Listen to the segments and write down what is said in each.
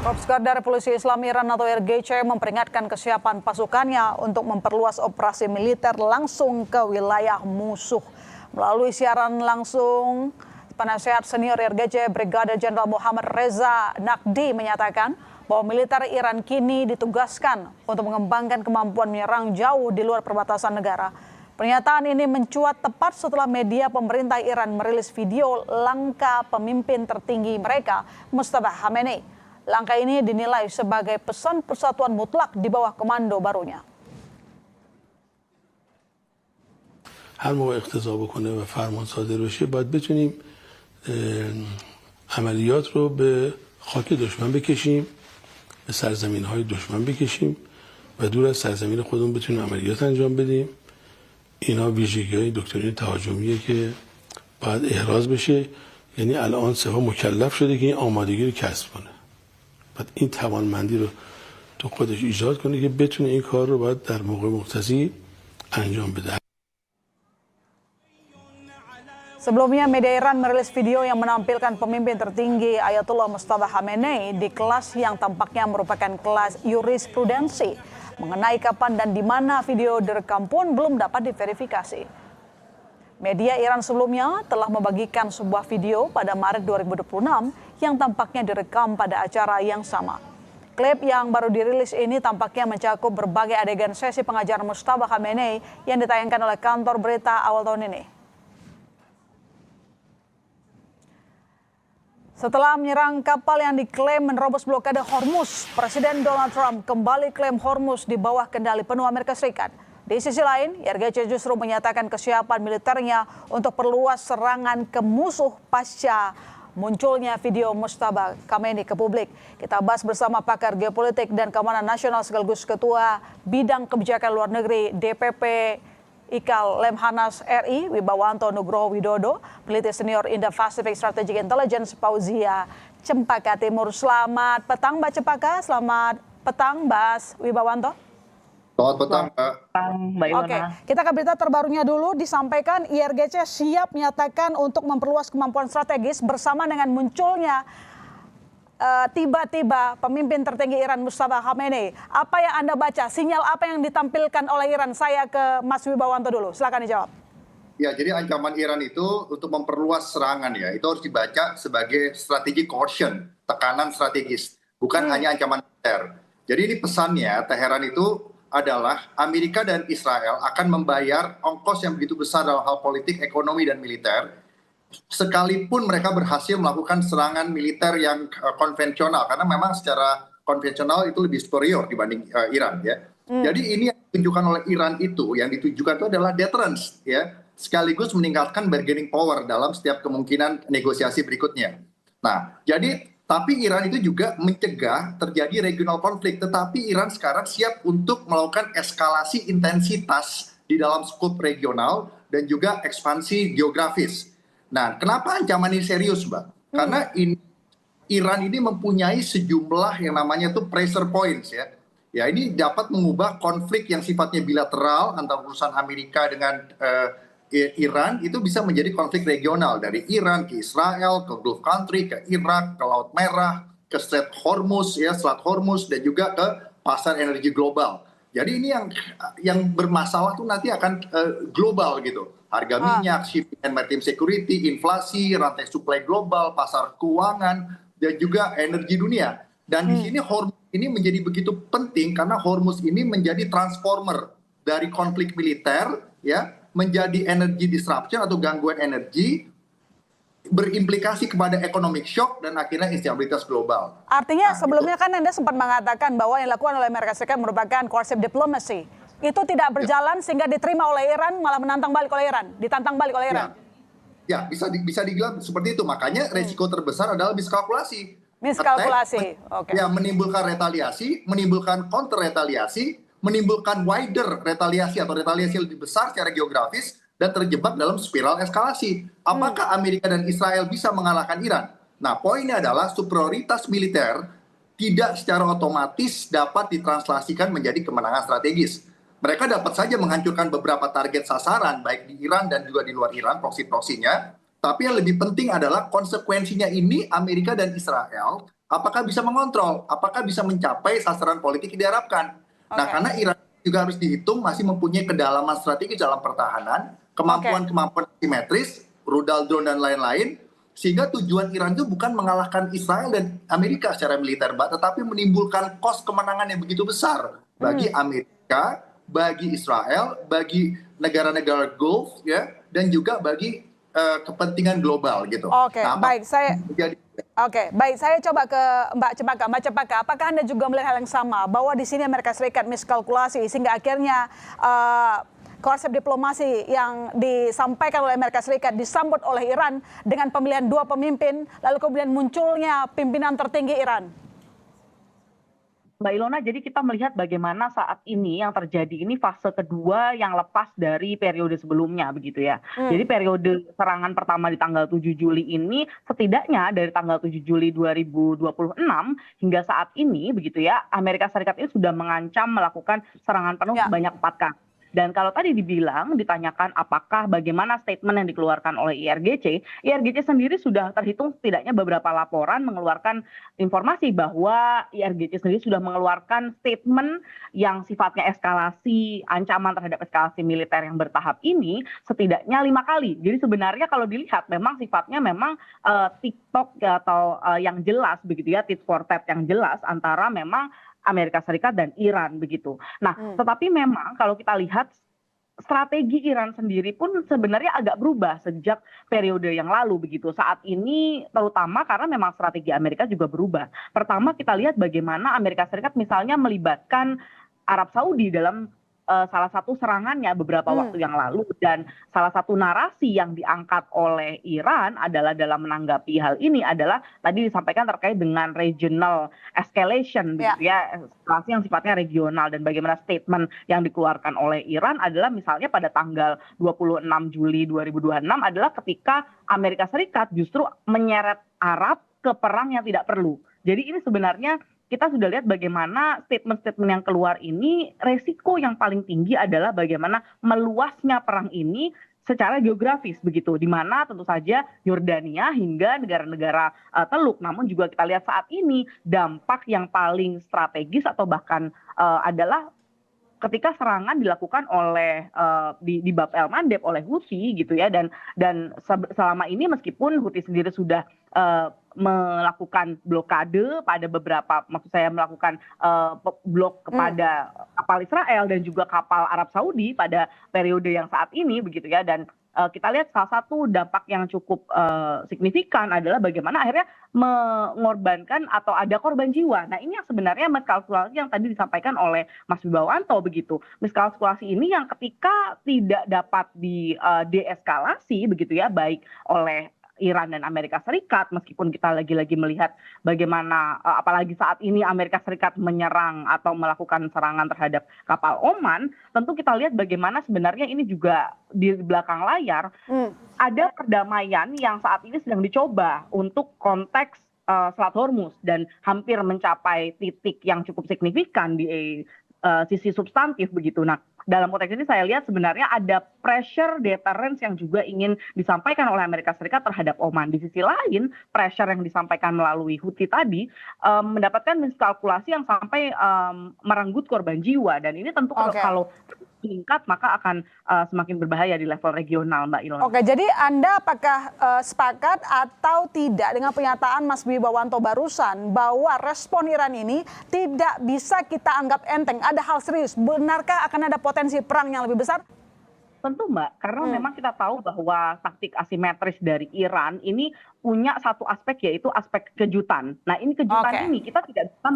Korps Garda Revolusi Islam Iran atau RGC memperingatkan kesiapan pasukannya untuk memperluas operasi militer langsung ke wilayah musuh. Melalui siaran langsung, penasehat senior RGC Brigade Jenderal Muhammad Reza Naqdi menyatakan bahwa militer Iran kini ditugaskan untuk mengembangkan kemampuan menyerang jauh di luar perbatasan negara. Pernyataan ini mencuat tepat setelah media pemerintah Iran merilis video langkah pemimpin tertinggi mereka, Mustafa Khamenei. Langkah ini dinilai sebagai pesan persatuan mutlak di bawah komando barunya. هر موقع اقتضا بکنه و فرمان صادر بشه باید بتونیم عملیات رو به خاک دشمن بکشیم، به سرزمین‌های دشمن بکشیم و دور از سرزمین خودمون بتونیم عملیات انجام بدیم. اینا ویژگی‌های دکترین تهاجمیه که باید احراز بشه. یعنی الان سپاه مکلف شده که این آمادگی رو کسب کنه. بعد این توانمندی رو تو خودش ایجاد کنه که بتونه این کار رو باید در موقع مقتضی انجام بده. Sebelumnya, media Iran merilis video yang menampilkan pemimpin tertinggi Ayatollah Mustafa Khamenei di kelas yang tampaknya merupakan kelas jurisprudensi. Mengenai kapan dan di mana video direkam pun belum dapat diverifikasi. Media Iran sebelumnya telah membagikan sebuah video pada Maret 2026 yang tampaknya direkam pada acara yang sama. Klip yang baru dirilis ini tampaknya mencakup berbagai adegan sesi pengajaran Mustafa Khamenei yang ditayangkan oleh kantor berita awal tahun ini. Setelah menyerang kapal yang diklaim menerobos blokade Hormuz, Presiden Donald Trump kembali klaim Hormuz di bawah kendali penuh Amerika Serikat. Di sisi lain, RGC justru menyatakan kesiapan militernya untuk perluas serangan ke musuh pasca munculnya video Mustafa Khamenei ke publik. Kita bahas bersama pakar geopolitik dan keamanan nasional sekaligus Ketua Bidang Kebijakan Luar Negeri DPP IKAL Lemhanas RI, Wibawanto Nugroho Widodo, peneliti senior Indo-Pacific Strategic Intelligence Fauzia Cempaka Timur. Selamat petang Mbak Cempaka, selamat petang Mbak Wibawanto. Selamat petang, Mbak Iwana. Oke, kita ke berita terbarunya dulu. Disampaikan IRGC siap menyatakan untuk memperluas kemampuan strategis bersama dengan munculnya tiba-tiba pemimpin tertinggi Iran Mustafa Khamenei. Apa yang Anda baca? Sinyal apa yang ditampilkan oleh Iran? Saya ke Mas Wibawanto dulu. Silakan dijawab. Ya, jadi ancaman Iran itu untuk memperluas serangan ya, itu harus dibaca sebagai strategic coercion, tekanan strategis, bukan hanya ancaman militer. Jadi ini pesannya Teheran itu adalah Amerika dan Israel akan membayar ongkos yang begitu besar dalam hal politik, ekonomi, dan militer sekalipun mereka berhasil melakukan serangan militer yang konvensional, karena memang secara konvensional itu lebih superior dibanding Iran ya. Jadi ini yang ditunjukkan oleh Iran itu, yang ditujukan itu adalah deterrence ya, sekaligus meningkatkan bargaining power dalam setiap kemungkinan negosiasi berikutnya. Nah, jadi tapi Iran itu juga mencegah terjadi regional konflik, tetapi Iran sekarang siap untuk melakukan eskalasi intensitas di dalam skop regional dan juga ekspansi geografis. Nah, kenapa ancaman ini serius, Mbak? Karena Iran ini mempunyai sejumlah yang namanya tuh pressure points ya. Ya, ini dapat mengubah konflik yang sifatnya bilateral antara urusan Amerika dengan Iran itu bisa menjadi konflik regional, dari Iran ke Israel, ke Gulf Country, ke Irak, ke Laut Merah, ke Strait Hormuz ya, Selat Hormuz, dan juga ke pasar energi global. Jadi ini yang bermasalah tuh nanti akan global gitu. Harga minyak, shipping and maritime security, inflasi, rantai supply global, pasar keuangan, dan juga energi dunia. Dan di sini Hormuz ini menjadi begitu penting karena Hormuz ini menjadi transformer dari konflik militer ya, menjadi energy disruption atau gangguan energi, berimplikasi kepada economic shock dan akhirnya instabilitas global. Artinya sebelumnya kan Anda sempat mengatakan bahwa yang dilakukan oleh Amerika Serikat merupakan coercive diplomacy. Itu tidak berjalan sehingga diterima oleh Iran, malah menantang balik oleh Iran, ditantang balik oleh Iran. Ya, bisa dibilang seperti itu. Makanya resiko terbesar adalah miskalkulasi. Miskalkulasi. Oke. Ya, menimbulkan retaliasi, menimbulkan counter retaliasi, menimbulkan wider retaliasi atau retaliasi lebih besar secara geografis dan terjebak dalam spiral eskalasi. Apakah Amerika dan Israel bisa mengalahkan Iran? Nah, poinnya adalah superioritas militer tidak secara otomatis dapat ditranslasikan menjadi kemenangan strategis. Mereka dapat saja menghancurkan beberapa target sasaran baik di Iran dan juga di luar Iran, proksi-proksinya. Tapi yang lebih penting adalah konsekuensinya ini Amerika dan Israel apakah bisa mengontrol, apakah bisa mencapai sasaran politik yang diharapkan. Nah, karena Iran juga harus dihitung masih mempunyai kedalaman strategis dalam pertahanan, kemampuan-kemampuan asimetris, rudal drone dan lain-lain, sehingga tujuan Iran itu bukan mengalahkan Israel dan Amerika secara militer, Mbak, tetapi menimbulkan kos kemenangan yang begitu besar bagi Amerika, bagi Israel, bagi negara-negara Gulf, ya, dan juga bagi kepentingan global gitu. Oke, Nah, baik, saya coba ke Mbak Cempaka. Mbak Cempaka, apakah Anda juga melihat hal yang sama bahwa di sini Amerika Serikat miskalkulasi sehingga akhirnya konsep diplomasi yang disampaikan oleh Amerika Serikat disambut oleh Iran dengan pemilihan 2 pemimpin, lalu kemudian munculnya pimpinan tertinggi Iran? Mbak Ilona, jadi kita melihat bagaimana saat ini yang terjadi ini fase kedua yang lepas dari periode sebelumnya begitu ya. Jadi periode serangan pertama di tanggal 7 Juli ini setidaknya dari tanggal 7 Juli 2026 hingga saat ini begitu ya, Amerika Serikat ini sudah mengancam melakukan serangan penuh sebanyak 4 kali. Dan kalau tadi ditanyakan apakah bagaimana statement yang dikeluarkan oleh IRGC sendiri sudah terhitung setidaknya beberapa laporan mengeluarkan informasi bahwa IRGC sendiri sudah mengeluarkan statement yang sifatnya eskalasi, ancaman terhadap eskalasi militer yang bertahap ini setidaknya 5 kali. Jadi sebenarnya kalau dilihat memang sifatnya memang TikTok atau yang jelas begitu ya, tit for tat yang jelas antara memang Amerika Serikat dan Iran begitu. Nah, tetapi memang kalau kita lihat strategi Iran sendiri pun sebenarnya agak berubah sejak periode yang lalu begitu. Saat ini terutama karena memang strategi Amerika juga berubah. Pertama kita lihat bagaimana Amerika Serikat misalnya melibatkan Arab Saudi dalam salah satu serangannya beberapa waktu yang lalu, dan salah satu narasi yang diangkat oleh Iran adalah dalam menanggapi hal ini adalah tadi disampaikan terkait dengan regional escalation begitu ya, eskalasi yang sifatnya regional, dan bagaimana statement yang dikeluarkan oleh Iran adalah misalnya pada tanggal 26 Juli 2026 adalah ketika Amerika Serikat justru menyeret Arab ke perang yang tidak perlu. Jadi ini sebenarnya kita sudah lihat bagaimana statement-statement yang keluar ini, resiko yang paling tinggi adalah bagaimana meluasnya perang ini secara geografis begitu, di mana tentu saja Yordania hingga negara-negara Teluk. Namun juga kita lihat saat ini dampak yang paling strategis atau bahkan adalah ketika serangan dilakukan oleh di Bab el Mandeb oleh Houthi gitu ya, dan selama ini meskipun Houthi sendiri sudah melakukan blokade pada beberapa, maksud saya melakukan blok kepada kapal Israel dan juga kapal Arab Saudi pada periode yang saat ini begitu ya, dan kita lihat salah satu dampak yang cukup signifikan adalah bagaimana akhirnya mengorbankan atau ada korban jiwa. Nah ini yang sebenarnya miskalkulasi yang tadi disampaikan oleh Mas Wibawanto begitu. Miskalkulasi ini yang ketika tidak dapat deeskalasi begitu ya, baik oleh Iran dan Amerika Serikat, meskipun kita lagi-lagi melihat bagaimana apalagi saat ini Amerika Serikat menyerang atau melakukan serangan terhadap kapal Oman, tentu kita lihat bagaimana sebenarnya ini juga di belakang layar ada perdamaian yang saat ini sedang dicoba untuk konteks Selat Hormuz, dan hampir mencapai titik yang cukup signifikan di sisi substantif begitu. Nah, dalam konteks ini saya lihat sebenarnya ada pressure deterrence yang juga ingin disampaikan oleh Amerika Serikat terhadap Oman. Di sisi lain, pressure yang disampaikan melalui Houthi tadi mendapatkan miskalkulasi yang sampai merenggut korban jiwa, dan ini tentu kalau meningkat maka akan semakin berbahaya di level regional, Mbak Ilona. Oke, jadi Anda apakah sepakat atau tidak dengan pernyataan Mas Wibawanto barusan bahwa respon Iran ini tidak bisa kita anggap enteng, ada hal serius? Benarkah akan ada potensi perang yang lebih besar? Tentu Mbak, karena memang kita tahu bahwa taktik asimetris dari Iran ini punya satu aspek, yaitu aspek kejutan. Nah ini kejutan ini kita tidak bisa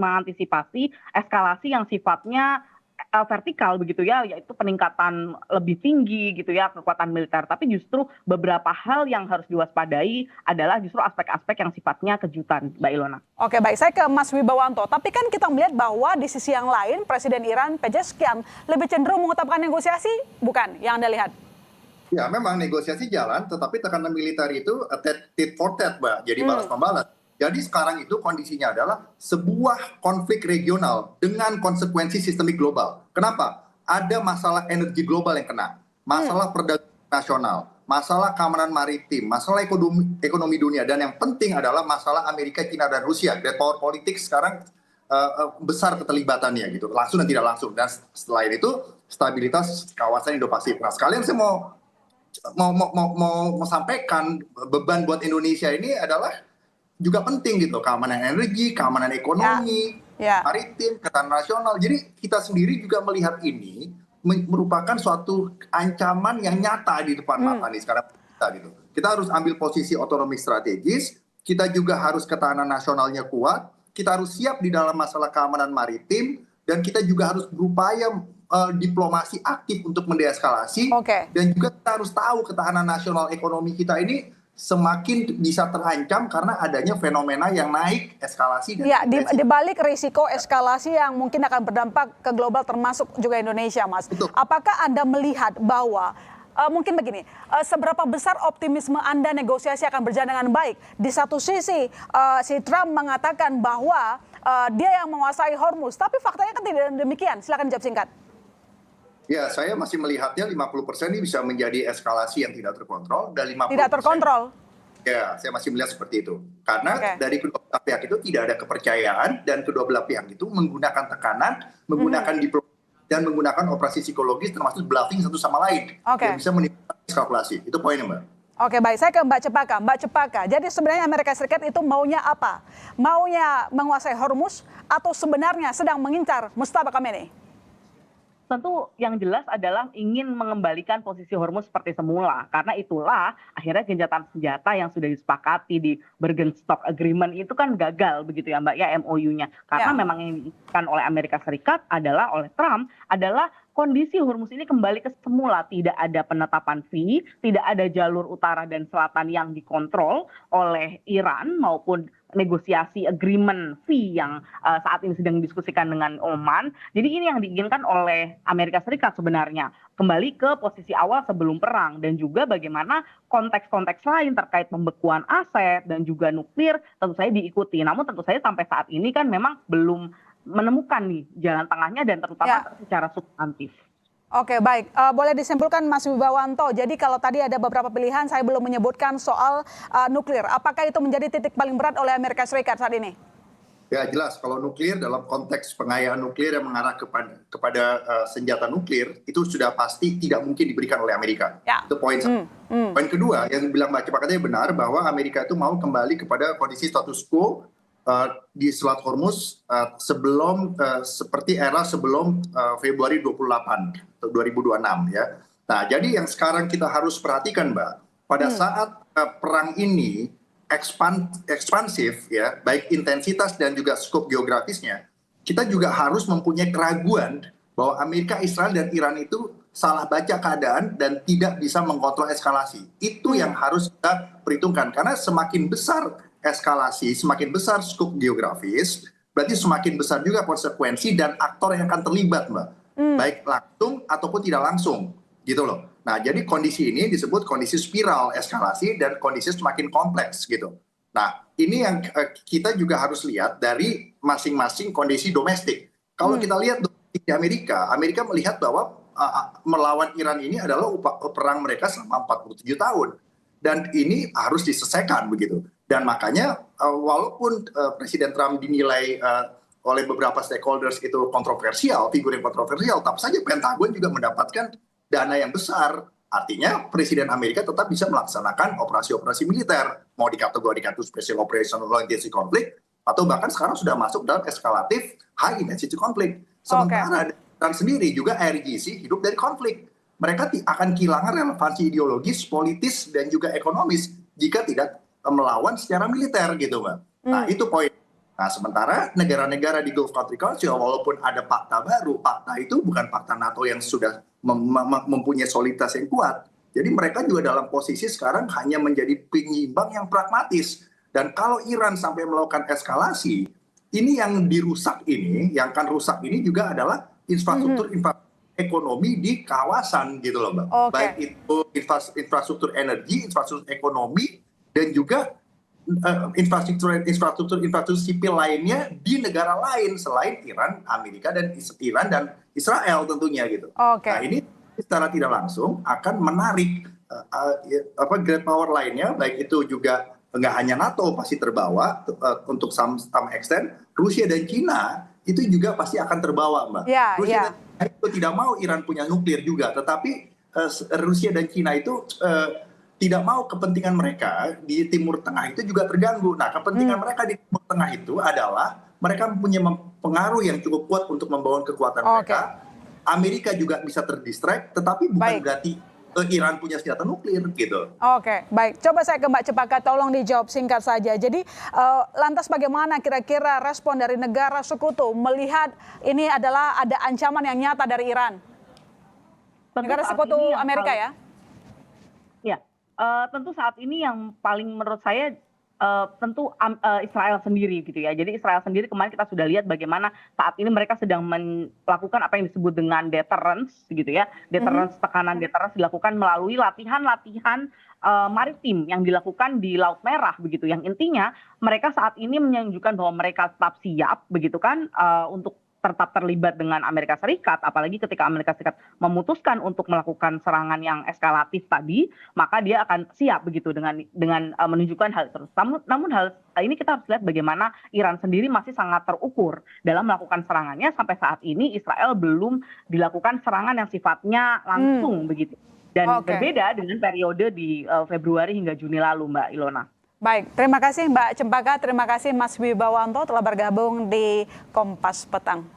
mengantisipasi eskalasi yang sifatnya vertikal begitu ya, yaitu peningkatan lebih tinggi gitu ya kekuatan militer, tapi justru beberapa hal yang harus diwaspadai adalah justru aspek-aspek yang sifatnya kejutan, Mbak Ilona. Oke, baik, saya ke Mas Wibawanto. Tapi kan kita melihat bahwa di sisi yang lain Presiden Iran Pezeshkian lebih cenderung mengutamakan negosiasi, bukan yang Anda lihat? Ya memang negosiasi jalan, tetapi tekanan militer itu tit for tat, Mbak, jadi balas-membalas. Jadi sekarang itu kondisinya adalah sebuah konflik regional dengan konsekuensi sistemik global. Kenapa? Ada masalah energi global yang kena, masalah perdagangan nasional, masalah keamanan maritim, masalah ekonomi dunia, dan yang penting adalah masalah Amerika, China, dan Rusia. Great power politics sekarang besar keterlibatannya gitu, langsung dan tidak langsung. Dan selain itu stabilitas kawasan Indo-Pasifik. Nah, sekalian saya mau sampaikan beban buat Indonesia ini adalah juga penting gitu, keamanan energi, keamanan ekonomi, maritim, ketahanan nasional. Jadi kita sendiri juga melihat ini merupakan suatu ancaman yang nyata di depan mata nih sekarang kita gitu. Kita harus ambil posisi otonomi strategis, kita juga harus ketahanan nasionalnya kuat, kita harus siap di dalam masalah keamanan maritim, dan kita juga harus berupaya diplomasi aktif untuk mendeeskalasi. Dan juga kita harus tahu ketahanan nasional ekonomi kita ini semakin bisa terancam karena adanya fenomena yang naik eskalasi. Ya, di balik risiko eskalasi yang mungkin akan berdampak ke global termasuk juga Indonesia, Mas. Betul. Apakah Anda melihat bahwa mungkin begini, seberapa besar optimisme Anda negosiasi akan berjalan dengan baik? Di satu sisi si Trump mengatakan bahwa dia yang menguasai Hormuz, tapi faktanya kan tidak demikian. Silakan jawab singkat. Ya, saya masih melihatnya 50% ini bisa menjadi eskalasi yang tidak terkontrol, dan 50% tidak terkontrol. Ya, saya masih melihat seperti itu. Karena dari kedua belah pihak itu tidak ada kepercayaan, dan kedua belah pihak itu menggunakan tekanan, menggunakan diplomasi, dan menggunakan operasi psikologis termasuk bluffing satu sama lain. Yang bisa menimbulkan eskalasi. Itu poinnya, Mbak. Oke, baik. Saya ke Mbak Cepaka. Mbak Cepaka, jadi sebenarnya Amerika Serikat itu maunya apa? Maunya menguasai Hormuz atau sebenarnya sedang mengincar Mustafa Khamenei? Tentu yang jelas adalah ingin mengembalikan posisi Hormuz seperti semula. Karena itulah akhirnya gencatan senjata yang sudah disepakati di Bergenstock Agreement itu kan gagal begitu ya Mbak, ya MOU-nya. Karena memang yang diinginkan oleh Amerika Serikat adalah oleh Trump adalah kondisi Hormuz ini kembali ke semula. Tidak ada penetapan fee, tidak ada jalur utara dan selatan yang dikontrol oleh Iran maupun negosiasi agreement fee yang saat ini sedang didiskusikan dengan Oman. Jadi ini yang diinginkan oleh Amerika Serikat sebenarnya. Kembali ke posisi awal sebelum perang, dan juga bagaimana konteks-konteks lain terkait pembekuan aset dan juga nuklir tentu saja diikuti. Namun tentu saja sampai saat ini kan memang belum menemukan nih jalan tengahnya, dan terutama secara substantif. Oke, baik. Boleh disimpulkan Mas Wibawanto, jadi kalau tadi ada beberapa pilihan, saya belum menyebutkan soal nuklir. Apakah itu menjadi titik paling berat oleh Amerika Serikat saat ini? Ya, jelas. Kalau nuklir dalam konteks pengayaan nuklir yang mengarah kepada senjata nuklir, itu sudah pasti tidak mungkin diberikan oleh Amerika. Itu poin satu. Poin kedua, yang bilang Mbak Cepaka tadi benar, bahwa Amerika itu mau kembali kepada kondisi status quo di Selat Hormuz seperti era sebelum Februari 28 atau 2026 ya. Nah, jadi yang sekarang kita harus perhatikan, Mbak, pada saat perang ini ekspansif ya, baik intensitas dan juga skop geografisnya, kita juga harus mempunyai keraguan bahwa Amerika, Israel, dan Iran itu salah baca keadaan dan tidak bisa mengontrol eskalasi. Itu yang harus kita perhitungkan, karena semakin besar eskalasi, semakin besar skop geografis, berarti semakin besar juga konsekuensi dan aktor yang akan terlibat, Mbak. Baik langsung ataupun tidak langsung, gitu loh. Nah, jadi kondisi ini disebut kondisi spiral eskalasi dan kondisi semakin kompleks, gitu. Nah, ini yang kita juga harus lihat dari masing-masing kondisi domestik. Kalau kita lihat di Amerika melihat bahwa melawan Iran ini adalah perang mereka selama 47 tahun. Dan ini harus diselesaikan, begitu. Dan makanya walaupun Presiden Trump dinilai oleh beberapa stakeholders itu kontroversial, figur yang kontroversial, tapi saja Pentagon juga mendapatkan dana yang besar. Artinya Presiden Amerika tetap bisa melaksanakan operasi-operasi militer, mau dikategorikan itu special operation, low intensity conflict, atau bahkan sekarang sudah masuk dalam eskalatif high intensity conflict. Sementara Iran sendiri juga IRGC hidup dari konflik. Mereka akan kehilangan relevansi ideologis, politis, dan juga ekonomis jika tidak melawan secara militer, gitu, Mbak. Nah, itu poin. Nah, sementara negara-negara di Gulf Country Council, walaupun ada fakta baru, fakta itu bukan fakta NATO yang sudah mempunyai soliditas yang kuat. Jadi mereka juga dalam posisi sekarang hanya menjadi penyeimbang yang pragmatis. Dan kalau Iran sampai melakukan eskalasi, ini yang dirusak ini, yang akan rusak ini juga adalah infrastruktur ekonomi di kawasan, gitu loh, Mbak. Baik itu infrastruktur energi, infrastruktur ekonomi, dan juga infrastruktur sipil lainnya di negara lain selain Iran, Amerika, dan Israel tentunya, gitu. Nah, ini secara tidak langsung akan menarik great power lainnya, baik itu juga nggak hanya NATO pasti terbawa untuk some extent, Rusia dan Cina itu juga pasti akan terbawa, Mbak. Rusia dan China itu tidak mau Iran punya nuklir juga, tetapi Rusia dan Cina itu tidak mau kepentingan mereka di Timur Tengah itu juga terganggu. Nah, kepentingan mereka di Timur Tengah itu adalah mereka punya pengaruh yang cukup kuat untuk membangun kekuatan mereka. Amerika juga bisa terdistract, tetapi bukan berarti Iran punya senjata nuklir gitu. Oke, baik. Coba saya ke Mbak Cempaka, tolong dijawab singkat saja. Jadi lantas bagaimana kira-kira respon dari negara sekutu melihat ini adalah ada ancaman yang nyata dari Iran? Negara sekutu Amerika ya? Ya, tentu saat ini yang paling menurut saya tentu Israel sendiri gitu ya. Jadi Israel sendiri kemarin kita sudah lihat bagaimana saat ini mereka sedang melakukan apa yang disebut dengan deterrence gitu ya. Deterrence, tekanan deterrence dilakukan melalui latihan-latihan maritim yang dilakukan di Laut Merah begitu. Yang intinya mereka saat ini menunjukkan bahwa mereka tetap siap begitu kan untuk tetap terlibat dengan Amerika Serikat, apalagi ketika Amerika Serikat memutuskan untuk melakukan serangan yang eskalatif tadi, maka dia akan siap begitu dengan menunjukkan hal itu. Namun hal ini kita harus lihat bagaimana Iran sendiri masih sangat terukur dalam melakukan serangannya. Sampai saat ini Israel belum dilakukan serangan yang sifatnya langsung begitu. Dan berbeda dengan periode di Februari hingga Juni lalu, Mbak Ilona. Baik, terima kasih Mbak Cempaka, terima kasih Mas Wibawanto telah bergabung di Kompas Petang.